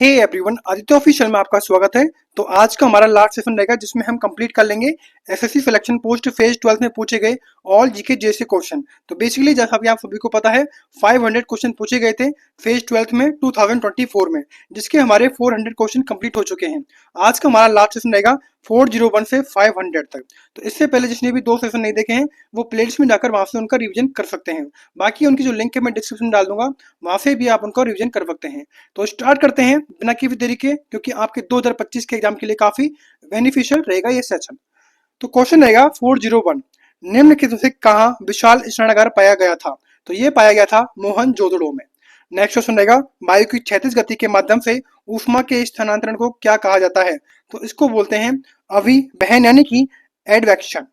Hey everyone, Aditya official में आपका स्वागत है। तो आज का हमारा लास्ट सेशन रहेगा जिसमें हम कंप्लीट कर लेंगे एसएससी सिलेक्शन पोस्ट फेज 12 में पूछे गए ऑल जीके जैसे क्वेश्चन। तो बेसिकली जैसा भी आप सभी को पता है 500 क्वेश्चन पूछे गए थे फेज 12 में 2024 में, जिसके हमारे 400 क्वेश्चन कंप्लीट हो चुके हैं। आज का हमारा लास्ट सेशन रहेगा 401 से 500 तक। तो इससे पहले जिसने भी 2 सेशन नहीं देखे हैं वो प्लेलिस्ट में जाकर वहां से उनका रिवीजन कर सकते हैं। बाकी उनकी जो लिंक है मैं डिस्क्रिप्शन में डाल दूंगा, वहां से भी आप उनका रिवीजन कर सकते हैं। तो स्टार्ट करते हैं बिना किसी देरी के, क्योंकि आपके 2025 के एग्जाम के लिए काफी बेनिफिशियल रहेगा ये सेशन। तो क्वेश्चन रहेगा 401, निम्नलिखित में से कहाँ विशाल स्नानागार पाया गया था? तो ये पाया गया था मोहनजोदड़ो में। नेक्स्ट क्वेश्चन रहेगा वायु की क्षैतिज गति के माध्यम से ऊष्मा के स्थानांतरण को क्या कहा जाता है? तो इसको बोलते हैं अभिवहन यानी कि एडवेक्शन।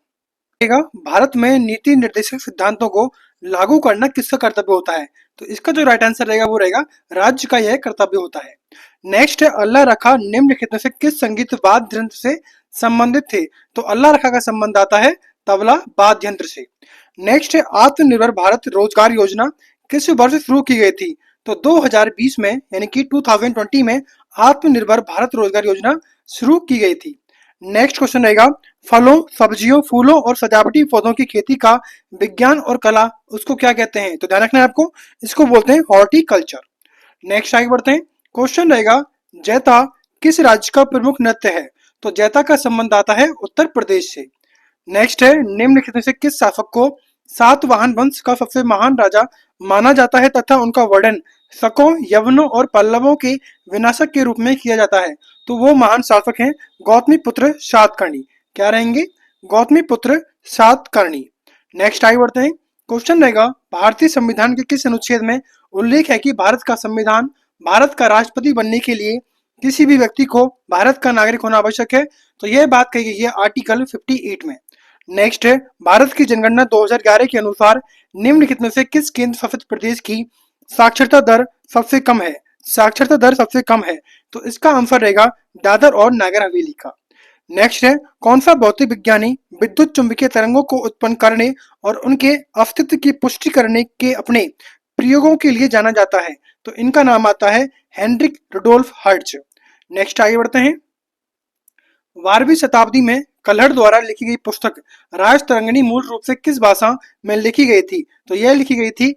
भारत में नीति निर्देशक सिद्धांतों को लागू करना किसका कर्तव्य होता है? तो इसका जो राइट आंसर रहेगा वो रहेगा राज्य का यह कर्तव्य होता है। नेक्स्ट है अल्लाह रखा निम्नलिखित में से किस संगीत वाद्य यंत्र से संबंधित थे? तो अल्लाह रखा का संबंध आता है तबला वाद्य यंत्र से। नेक्स्ट है आत्मनिर्भर भारत रोजगार योजना किस वर्ष शुरू की गई थी? तो 2020 में यानी कि 2020 में आत्मनिर्भर भारत रोजगार योजना शुरू की गई थी। नेक्स्ट क्वेश्चन रहेगा फलों, सब्जियों, फूलों और सजावटी पौधों की खेती का विज्ञान और कला उसको क्या कहते हैं? तो ध्यान रखना है आपको, इसको बोलते हैं हॉर्टिकल्चर। नेक्स्ट आगे बढ़ते हैं। क्वेश्चन रहेगा जैता किस राज्य का प्रमुख नृत्य है? तो जैता का संबंध आता है उत्तर प्रदेश से। नेक्स्ट है निम्नलिखित में से किस शासक को सातवाहन वंश का सबसे महान राजा माना जाता है तथा उनका वर्णन शकों, यवनों और पल्लवों के विनाशक के रूप में किया जाता है? तो वो महान शासक हैं गौतमीपुत्र सातकर्णी। क्या रहेंगे? गौतमीपुत्र सातकर्णी। नेक्स्ट आगे बढ़ते हैं। क्वेश्चन रहेगा भारतीय संविधान के किस अनुच्छेद में उल्लेख है कि भारत का संविधान भारत का राष्ट्रपति बनने के लिए किसी भी व्यक्ति को भारत का नागरिक होना आवश्यक है? तो यह बात कही गई है आर्टिकल 58 में। नेक्स्ट है भारत की जनगणना 2011 के अनुसार निम्नलिखित में से किस केंद्र शासित प्रदेश की साक्षरता दर सबसे कम है? साक्षरता दर सबसे कम है, तो इसका आंसर रहेगा दादर और नागर हवेली का। नेक्स्ट है कौन सा भौतिक विज्ञानी विद्युत चुंबकीय तरंगों को उत्पन्न करने और उनके अस्तित्व की पुष्टि करने के अपने प्रयोगों के लिए जाना जाता है? तो इनका नाम आता है हेनरिक रुडोल्फ हर्ट्ज। नेक्स्ट आगे बढ़ते हैं। 12वीं शताब्दी में कल्हड़ द्वारा लिखी गई पुस्तक राजतरंगिणी मूल रूप से किस भाषा में लिखी गई थी? तो यह लिखी गई थी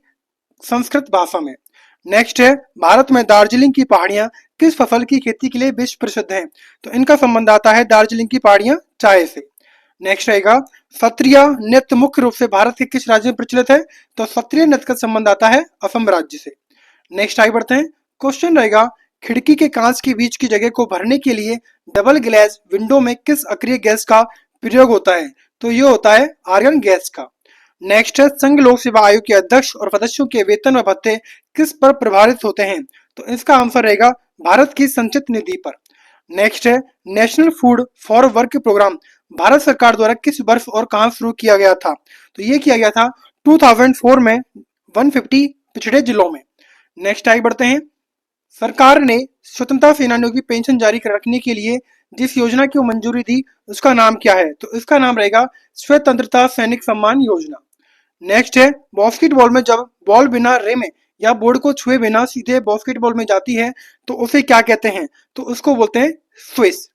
संस्कृत भाषा में। नेक्स्ट है भारत में दार्जिलिंग की पहाड़ियां किस फसल की खेती के लिए विश्व प्रसिद्ध हैं? तो इनका संबंध आता है दार्जिलिंग की पहाड़ियां चाय से। नेक्स्ट रहेगा सत्रिय नृत्य मुख्य रूप से भारत के किस राज्य में प्रचलित है? तो सत्रिय नृत्य का संबंध आता है असम राज्य से। नेक्स्ट आगे बढ़ते हैं। क्वेश्चन रहेगा खिड़की के कांच के बीच की जगह को भरने के लिए डबल ग्लास विंडो में किस अक्रिय गैस का प्रयोग होता है? तो ये होता है आर्गन गैस का। नेक्स्ट है संघ लोक सेवा आयोग के अध्यक्ष और सदस्यों के वेतन व भत्ते किस पर प्रभावित होते हैं? तो इसका आंसर रहेगा भारत की संचित निधि पर। नेक्स्ट है national food for work programme Bharat सरकार द्वारा किस वर्ष और कहां शुरू किया गया था? तो ये किया गया था 2004 में 150 पिछड़े जिलों में। नेक्स्ट आगे बढ़ते हैं। सरकार ने स्वतंत्रता सेनानियों की पेंशन जारी रखने के लिए जिस योजना की मंजूरी दी उसका नाम क्या है? तो इसका नाम रहेगा स्वतंत्रता सैनिक सम्मान योजना। नेक्स्ट है बास्केटबॉल में जब बॉल बिना रिम या बोर्ड को छुए बिना सीधे बास्केटबॉल में जाती है तो उसे क्या कहते हैं? तो उसको बोलते हैं स्विस।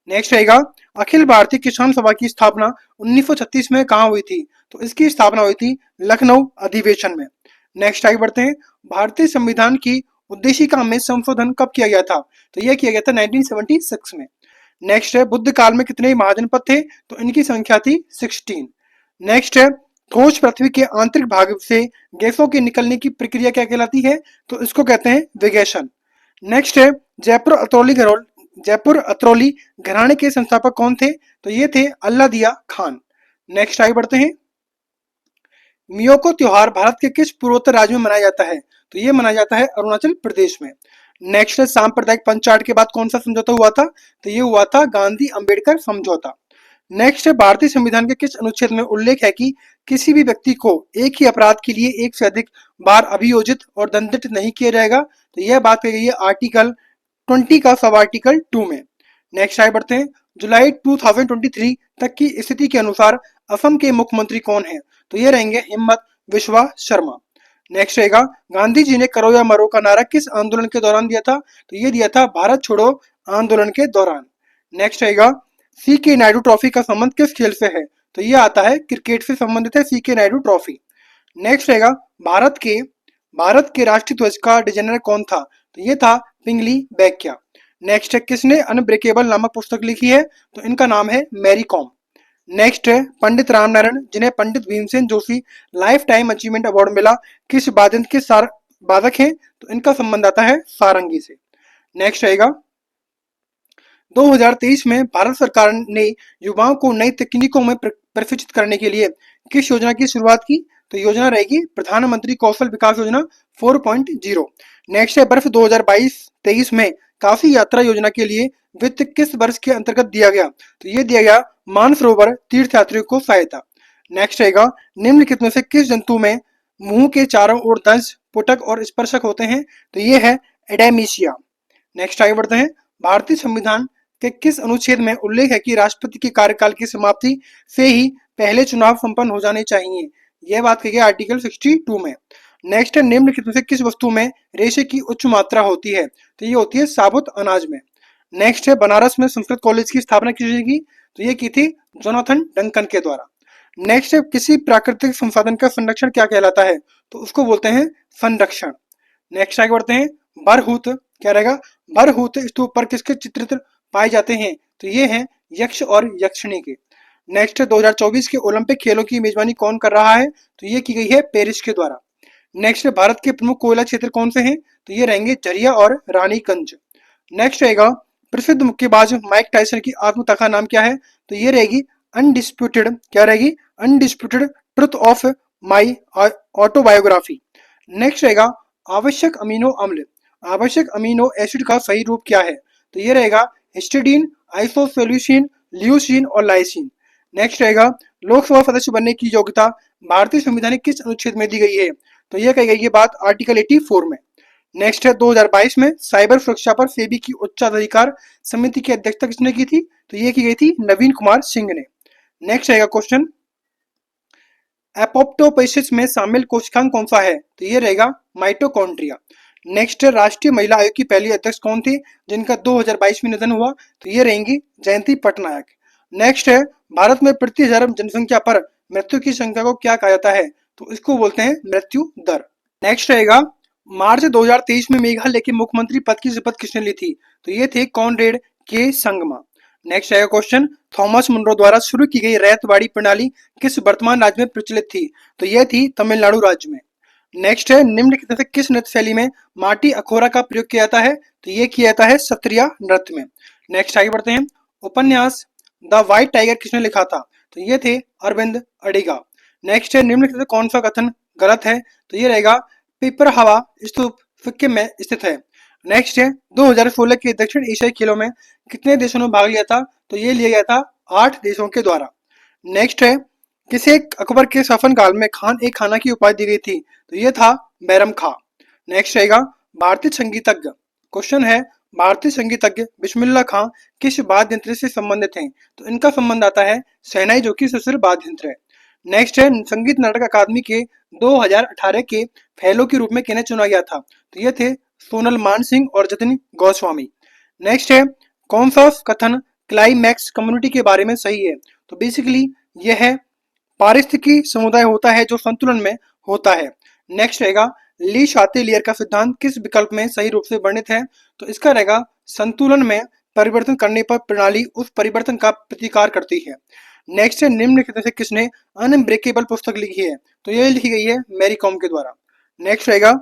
नेक्स्ट रहेगा अखिल भारतीय किसान सभा की स्थापना 1936 में कहाँ हुई थी? तो इसकी स्थापना हुई थी लखनऊ अधिवेशन में। नेक्स्ट आगे बढ़ते हैं। भारतीय संविधान की उद्देशिका में संशोधन कब किया गया था? तो यह किया गया था 1976 में। नेक्स्ट है बुद्ध काल में कितने महाजनपद थे? तो इनकी संख्या थी 16। नेक्स्ट है ठोस पृथ्वी के आंतरिक भाग से गैसों के निकलने की प्रक्रिया क्या कहलाती है? तो इसको कहते हैं विगेशन। नेक्स्ट है जयपुर अतरौली घराने के संस्थापक कौन थे? तो ये थे अल्लादिया खान। नेक्स्ट आगे बढ़ते हैं। मियोको त्योहार भारत के किस पूर्वोत्तर राज्य में मनाया जाता है? तो ये मनाया जाता है अरुणाचल प्रदेश में। नेक्स्ट है सांप्रदायिक पंचायत के बाद कौन सा समझौता हुआ था? तो ये हुआ था गांधी अंबेडकर समझौता। नेक्स्ट है भारतीय संविधान के किस अनुच्छेद में उल्लेख है कि किसी भी व्यक्ति को एक ही अपराध के लिए एक से अधिक बार अभियोजित और दंडित नहीं किया जाएगा? तो यह बात कही गई है आर्टिकल 20 का सब आर्टिकल 2 में। नेक्स्ट आगे बढ़ते हैं। जुलाई 2023 तक की स्थिति के अनुसार असम के मुख्यमंत्री कौन है? तो ये रहेंगे हिम्मत बिस्वा शर्मा। नेक्स्ट रहेगा गांधी जी ने करो या मरो का नारा किस आंदोलन के दौरान दिया था? तो ये दिया था भारत छोड़ो आंदोलन के दौरान। नेक्स्ट रहेगा सी के नायडू ट्रॉफी का संबंध किस खेल से है? तो ये आता है क्रिकेट से संबंधित है सी के नायडू ट्रॉफी। नेक्स्ट रहेगा भारत के भारत के राष्ट्रीय ध्वज का डिजाइनर कौन था? तो ये था पिंगली बैकिया। नेक्स्ट है किसने अनब्रेकेबल नामक पुस्तक लिखी है? तो इनका नाम है मैरी कॉम। नेक्स्ट है पंडित रामनारायण जिन्हें Pandit Bhimsen Joshi lifetime achievement award मिला किस वाद्यंत्र के सार वादक हैं? तो इनका संबंध आता है सारंगी से। नेक्स्ट रहेगा 2023 में भारत सरकार ने युवाओं को नई तकनीकों में प्रशिक्षित करने के लिए किस योजना की शुरुआत की? तो योजना रहेगी प्रधानमंत्री कौशल विकास योजना 4.0। नेक्स्ट है वर्ष 2022-23 में काशी यात्रा योजना के लिए वित्त किस वर्ष के अंतर्गत दिया गया? तो ये दिया गया मानसरोवर तीर्थयात्रियों को सहायता। नेक्स्ट रहेगा निम्नलिखित में से किस जंतु में मुंह के चारों ओर दंश पुटक और स्पर्शक होते हैं? तो ये है एडेमिशिया। नेक्स्ट आगे बढ़ते हैं भारतीय संविधान के किस अनुच्छेद में उल्लेख है कि राष्ट्रपति के कार्यकाल की समाप्ति से ही पहले चुनाव संपन्न हो जाने चाहिए? यह बात कही गई आर्टिकल 62 में। नेक्स्ट है निम्नलिखित में से किस वस्तु में रेशे की उच्च मात्रा होती है? तो ये होती है साबुत अनाज में। नेक्स्ट है बनारस में संस्कृत कॉलेज की स्थापना किसी की? तो ये की थी जोनाथन डंकन के द्वारा। नेक्स्ट है किसी प्राकृतिक संसाधन का संरक्षण क्या कहलाता है? तो उसको बोलते हैं संरक्षण। नेक्स्ट आगे बढ़ते हैं बरहूत क्या रहेगा? बरहूत स्तूप पर किसके चित्रित पाए जाते हैं? तो ये हैं यक्ष और यक्षिणी के। नेक्स्ट 2024 के ओलंपिक खेलों की मेजबानी कौन कर रहा है? तो ये की गई है पेरिस के द्वारा। नेक्स्ट भारत के प्रमुख कोयला क्षेत्र कौन से हैं? तो ये रहेंगे झरिया और रानीगंज। नेक्स्ट रहेगा प्रसिद्ध मुक्केबाज माइक टायसन की आत्मकथा नाम क्या है? तो ये रहेगी अनडिस्प्यूटेड क्या रहेगी? Undisputed truth of my autobiography. Next रहेगा आवश्यक अमीनो एसिड का सही रूप क्या है? तो ये रहेगा हिस्टिडीन, आइसोसोल्यूसिन, ल्यूसीन और लाइसिन। नेक्स्ट रहेगा लोकसभा सदस्य बनने की योग्यता भारतीय संविधान के किस अनुच्छेद में दी गई है? तो यह कही गई है बात आर्टिकल 84 में। नेक्स्ट है 2022 में साइबर सुरक्षा पर सेबी की उच्चाधिकार समिति की अध्यक्षता किसने की थी? तो ये की गई थी नवीन कुमार सिंह ने। नेक्स्ट रहेगा क्वेश्चन एपोप्टोसिस में शामिल कोशिकांग कौन सा है? तो ये रहेगा माइटोकॉन्ड्रिया। नेक्स्ट राष्ट्रीय महिला आयोग की पहली अध्यक्ष कौन थी जिनका 2022 में निधन हुआ? तो ये रहेंगी जयंती पटनायक। नेक्स्ट है भारत में प्रति हजार जनसंख्या पर मृत्यु की संख्या को क्या कहा जाता है? तो इसको बोलते हैं मृत्यु दर। नेक्स्ट रहेगा मार्च 2023 में मेघालय के मुख्यमंत्री पद की शपथ किसने ली थी? तो ये थे कॉनरेड के संगमा। नेक्स्ट रहेगा क्वेश्चन थॉमस मुनरो द्वारा शुरू की गई रैयतवाड़ी प्रणाली किस वर्तमान राज्य में प्रचलित थी? तो यह थी तमिलनाडु राज्य में। नेक्स्ट है निम्नलिखित में से किस नृत्य शैली में माटी अखोरा का प्रयोग किया जाता है? तो ये किया जाता है सत्रिया नृत्य में। नेक्स्ट आगे बढ़ते हैं उपन्यास द व्हाइट टाइगर किसने लिखा था? तो ये थे अरविंद अडिगा। नेक्स्ट है निम्नलिखित में कौन सा कथन गलत है? तो ये रहेगा पिपरहवा स्तूप सिक्किम में स्थित है। नेक्स्ट है 2016 के दक्षिण एशियाई खेलों में कितने देशों ने भाग लिया था? तो ये लिया गया था 8 देशों के द्वारा। नेक्स्ट है किसे अकबर के शासनकाल में खान ए खाना की उपाधि दी गई थी? तो ये था बैरम खां। नेक्स्ट रहेगा भारतीय संगीतज्ञ। क्वेश्चन है भारतीय संगीतज्ञ बिस्मिल्लाह खां किस वाद्य यंत्र से संबंधित हैं? तो इनका संबंध आता है शहनाई जो कि ससुर वाद्य यंत्र है। नेक्स्ट है संगीत नाटक अकादमी के 2018 के फेलो के रूप में किन्हें चुना गया था? तो ये थे सोनल मान सिंह और जतिन गोस्वामी। नेक्स्ट है कौन सा कथन क्लाइमैक्स कम्युनिटी के बारे में सही है? तो बेसिकली यह है पारिस्थितिकी समुदाय होता है जो संतुलन में होता है। नेक्स्ट रहेगा ली शातेलियर का सिद्धांत किस विकल्प में सही रूप से वर्णित है? तो इसका रहेगा संतुलन में परिवर्तन करने पर प्रणाली उस परिवर्तन का प्रतिकार करती है। नेक्स्ट है निम्नलिखित में से किसने अनब्रेकेबल पुस्तक लिखी है? तो ये लिखी गई है मैरी कॉम के द्वारा। नेक्स्ट रहेगा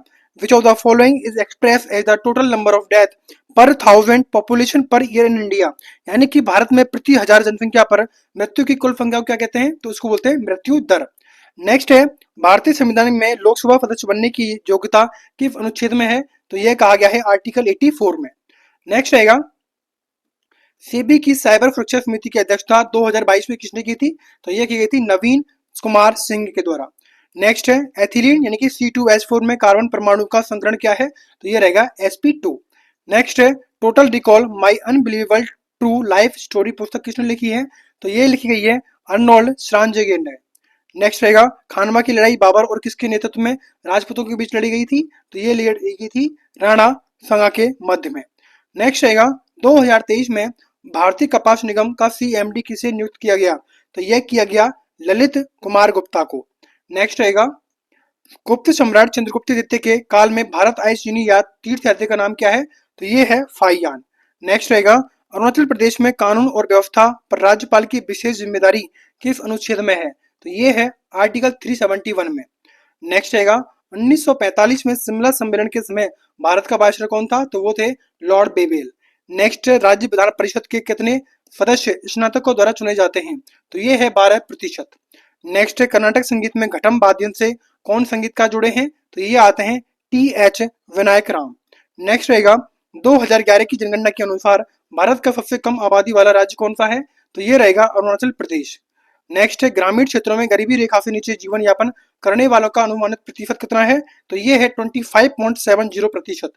which of the following is express as the total number of death per 1000 population per year in India? यानी कि भारत में प्रति हजार जनसंख्या पर मृत्यु की कुल संख्या को क्या कहते हैं? तो उसको बोलते हैं मृत्यु दर। नेक्स्ट है भारतीय संविधान में लोकसभा सदस्य बनने की योग्यता किस अनुच्छेद में है? तो यह कहा गया है आर्टिकल 84 में। नेक्स्ट रहेगा सेबी की साइबर सुरक्षा समिति की अध्यक्षता 2022 में किसने की थी? तो यह की गई थी नवीन कुमार सिंह के द्वारा। नेक्स्ट है एथिलीन यानी कि C2H4 में कार्बन परमाणु का संकरण क्या है? तो यह रहेगा sp2। नेक्स्ट है टोटल रिकॉल माई अनबिलीवेबल ट्रू लाइफ स्टोरी पुस्तक किसने लिखी है? तो ये लिखी गई है अर्नोल्ड श्रांजेगेन ने। नेक्स्ट रहेगा खानवा की लड़ाई बाबर और किसके नेतृत्व में राजपूतों के बीच लड़ी गई थी, तो ये लड़ी गई थी राणा संगा के मध्य में। नेक्स्ट रहेगा 2023 में भारतीय कपास निगम का CMD किसे नियुक्त किया गया, तो यह किया गया ललित कुमार गुप्ता को। नेक्स्ट रहेगा गुप्त सम्राट चंद्रगुप्त द्वितीय के काल में भारत आए चीनी या तीर्थ यात्री का नाम क्या है, तो ये है फाइयान। नेक्स्ट रहेगा अरुणाचल प्रदेश में कानून और व्यवस्था पर राज्यपाल की विशेष जिम्मेदारी किस अनुच्छेद में है, तो ये है आर्टिकल 371 में। नेक्स्ट रहेगा 1945 में शिमला सम्मेलन के समय भारत का वायसराय कौन था, तो वो थे लॉर्ड बेवेल। नेक्स्ट राज्य विधान परिषद के कितने सदस्य स्नातकों द्वारा चुने जाते हैं, तो ये है 12%। नेक्स्ट कर्नाटक संगीत में घटम वाद्य से कौन संगीतकार जुड़े हैं, तो ये आते हैं TH विनायक राम। नेक्स्ट रहेगा 2011 की जनगणना के अनुसार भारत का सबसे कम आबादी वाला राज्य कौन सा है, तो ये रहेगा अरुणाचल प्रदेश। नेक्स्ट है ग्रामीण क्षेत्रों में गरीबी रेखा से नीचे जीवन यापन करने वालों का अनुमानित प्रतिशत कितना है, तो ये है 25.70%।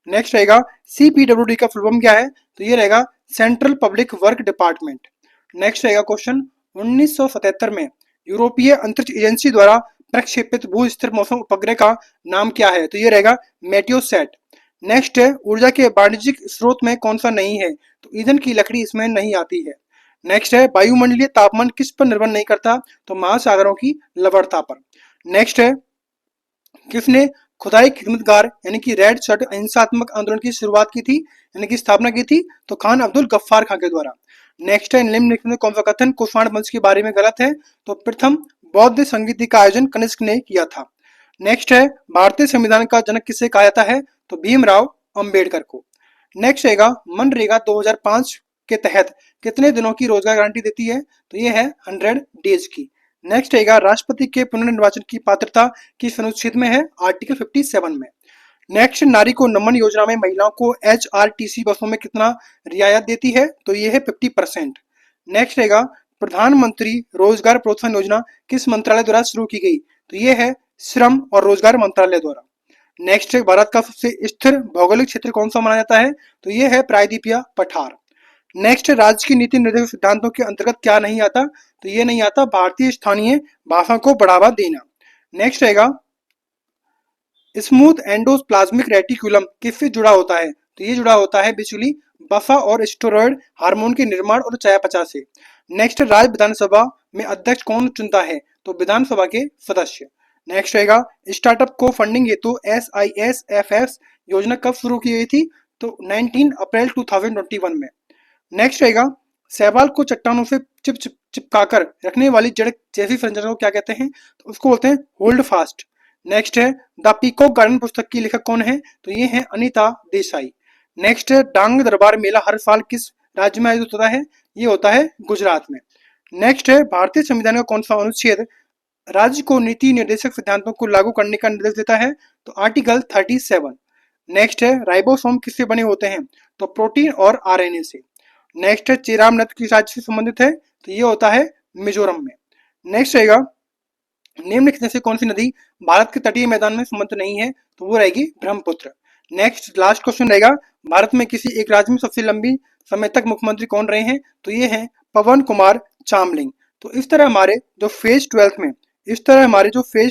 नेक्स्ट रहेगा CPWD का फुल फॉर्म क्या है, तो ये रहेगा central public work department. Next रहेगा क्वेश्चन 1977 में यूरोपीय अंतरिक्ष एजेंसी द्वारा प्रक्षेपित भू स्थिर मौसम उपग्रह का नाम क्या है, तो ये रहेगा मेटियोसैट। नेक्स्ट है ऊर्जा के वाणिज्यिक स्रोत में कौन सा नहीं है, तो ईंधन की लकड़ी इसमें नहीं आती है। नेक्स्ट है वायुमंडलीय तापमान किस पर निर्भर नहीं करता, तो महासागरों की लवणता पर। नेक्स्ट है किसने खुदाई खिदमतगार यानी कि रेड शर्ट अहिंसात्मक आंदोलन की शुरुआत की थी यानी कि स्थापना की थी, तो खान अब्दुल गफ्फार खान के द्वारा। नेक्स्ट है निम्नलिखित में कौन सा कथन कुषाण वंश के बारे में गलत है, तो प्रथम बौद्ध संगीति का आयोजन कनिष्क ने किया था। नेक्स्ट है भारतीय संविधान का जनक किसे कहा जाता है, तो भीमराव अंबेडकर को। नेक्स्ट रहेगा मनरेगा 2005 के तहत कितने दिनों की रोजगार गारंटी देती है, तो ये है 100 डेज की। नेक्स्ट रहेगा राष्ट्रपति के पुनर्निर्वाचन की पात्रता किस अनुच्छेद में है, आर्टिकल 57 में। नेक्स्ट नारी को नमन योजना में महिलाओं को HRTC बसों में कितना रियायत देती है, तो ये है 50%। नेक्स्ट रहेगा प्रधानमंत्री रोजगार प्रोत्साहन योजना किस मंत्रालय द्वारा शुरू की गई, तो ये है श्रम और रोजगार मंत्रालय द्वारा। नेक्स्ट है भारत का सबसे स्थिर भौगोलिक क्षेत्र कौन सा माना जाता है, तो ये है प्रायद्वीपीय पठार। नेक्स्ट राज्य की नीति निर्देशक सिद्धांतों के अंतर्गत क्या नहीं आता, तो ये नहीं आता भारतीय स्थानीय भाषा को बढ़ावा देना। नेक्स्ट रहेगा स्मूथ एंडोप्लाज्मिक रेटिकुलम किससे जुड़ा होता है, तो ये जुड़ा होता है बेसिकली बफा और स्टेरॉयड हार्मोन के निर्माण और चयापचय से। नेक्स्ट राज्य विधानसभा में अध्यक्ष कौन चुनता है, तो विधानसभा के सदस्य। नेक्स्ट रहेगा स्टार्टअप को फंडिंग हेतु SISFF योजना कब शुरू की गई थी, तो 19 अप्रैल 2021 में। नेक्स्ट रहेगा शैवाल को चट्टानों से चिपकाकर रखने वाली जड़ जैसी संरचना को क्या कहते हैं, तो उसको बोलते हैं होल्ड फास्ट। नेक्स्ट है द पीकॉक गार्डन पुस्तक की लेखक कौन है, तो ये है अनीता देसाई। नेक्स्ट है डांग दरबार मेला हर साल किस राज्य में आयोजित होता है, ये होता है गुजरात में। नेक्स्ट है भारतीय संविधान का कौन सा अनुच्छेद राज्य को नीति निर्देशक सिद्धांतों को लागू करने का निर्देश देता है, तो आर्टिकल 37। नेक्स्ट है राइबोसोम किससे बने होते हैं, तो प्रोटीन और RNA से। नेक्स्ट है चेराम नद किस राज्य से संबंधित है, तो ये होता है मिजोरम में। नेक्स्ट रहेगा निम्नलिखित में से कौन सी नदी भारत के तटीय मैदान में संबंधित नहीं है, तो वो रहेगी ब्रह्मपुत्र। नेक्स्ट लास्ट क्वेश्चन रहेगा भारत में किसी एक राज्य में सबसे लंबी समय तक मुख्यमंत्री कौन रहे हैं, तो ये हैं पवन कुमार चामलिंग। तो इस तरह हमारे जो फेज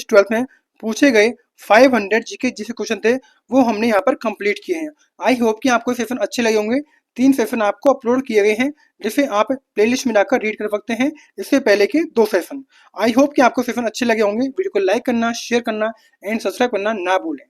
12 में पूछे गए 500 जीके जैसे क्वेश्चन थे वो हमने यहाँ पर कंप्लीट किए हैं। आई होप कि आपको सेशन अच्छे लगे होंगे। 3 सेशन आपको अपलोड किए गए हैं जिसे आप प्लेलिस्ट में जाकर रीड कर सकते हैं, इससे पहले के 2 सेशन। आई होप कि आपको सेशन अच्छे लगे होंगे। वीडियो को लाइक करना, शेयर करना एंड सब्सक्राइब करना ना भूलें।